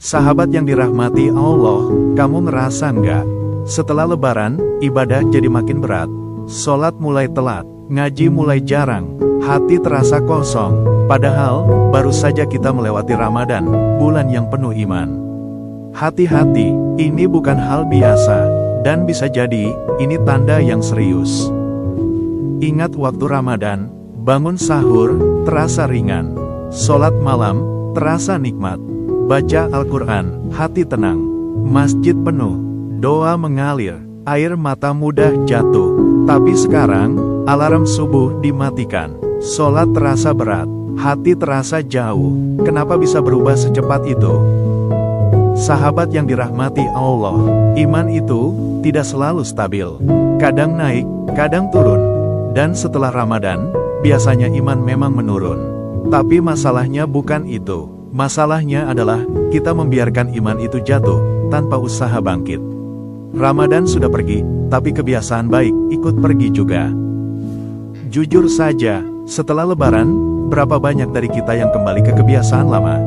Sahabat yang dirahmati Allah, kamu ngerasa nggak? Setelah lebaran, ibadah jadi makin berat. Sholat mulai telat, ngaji mulai jarang, hati terasa kosong. Padahal, baru saja kita melewati Ramadan, bulan yang penuh iman. Hati-hati, ini bukan hal biasa, dan bisa jadi, ini tanda yang serius. Ingat waktu Ramadan, bangun sahur, terasa ringan. Sholat malam, terasa nikmat. Baca Al-Quran, hati tenang. Masjid penuh, doa mengalir, air mata mudah jatuh. Tapi sekarang, alarm subuh dimatikan. Sholat terasa berat, hati terasa jauh. Kenapa bisa berubah secepat itu? Sahabat yang dirahmati Allah, iman itu tidak selalu stabil. Kadang naik, kadang turun. Dan setelah Ramadan, biasanya iman memang menurun. Tapi masalahnya bukan itu. Masalahnya adalah, kita membiarkan iman itu jatuh, tanpa usaha bangkit. Ramadan sudah pergi, tapi kebiasaan baik, ikut pergi juga. Jujur saja, setelah lebaran, berapa banyak dari kita yang kembali ke kebiasaan lama?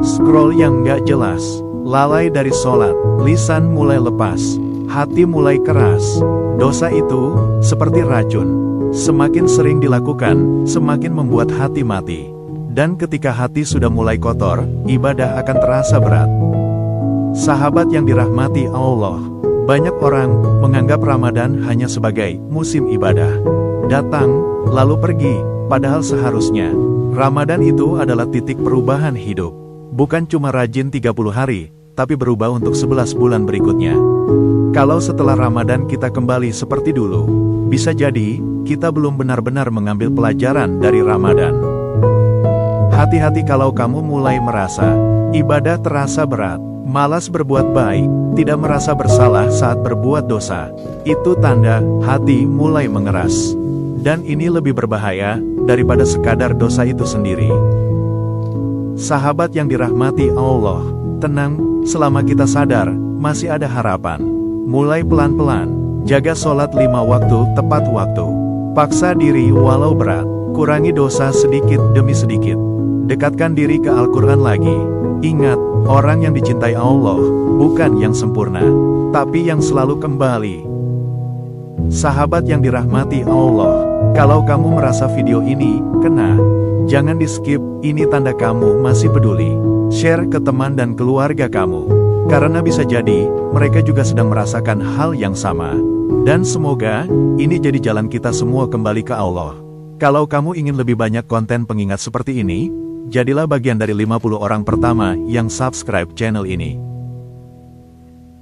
Scroll yang gak jelas, lalai dari sholat, lisan mulai lepas, hati mulai keras. Dosa itu, seperti racun. Semakin sering dilakukan, semakin membuat hati mati. Dan ketika hati sudah mulai kotor, ibadah akan terasa berat. Sahabat yang dirahmati Allah, banyak orang menganggap Ramadan hanya sebagai musim ibadah. Datang, lalu pergi, padahal seharusnya, Ramadan itu adalah titik perubahan hidup. Bukan cuma rajin 30 hari, tapi berubah untuk 11 bulan berikutnya. Kalau setelah Ramadan kita kembali seperti dulu, bisa jadi, kita belum benar-benar mengambil pelajaran dari Ramadan. Hati-hati kalau kamu mulai merasa, ibadah terasa berat, malas berbuat baik, tidak merasa bersalah saat berbuat dosa. Itu tanda, hati mulai mengeras. Dan ini lebih berbahaya, daripada sekadar dosa itu sendiri. Sahabat yang dirahmati Allah, tenang, selama kita sadar, masih ada harapan. Mulai pelan-pelan, jaga sholat 5 waktu tepat waktu. Paksa diri walau berat, kurangi dosa sedikit demi sedikit. Dekatkan diri ke Al-Quran lagi. Ingat, orang yang dicintai Allah, bukan yang sempurna, tapi yang selalu kembali. Sahabat yang dirahmati Allah, kalau kamu merasa video ini kena, jangan di-skip, ini tanda kamu masih peduli. Share ke teman dan keluarga kamu, karena bisa jadi, mereka juga sedang merasakan hal yang sama. Dan semoga, ini jadi jalan kita semua kembali ke Allah. Kalau kamu ingin lebih banyak konten pengingat seperti ini, jadilah bagian dari 50 orang pertama yang subscribe channel ini.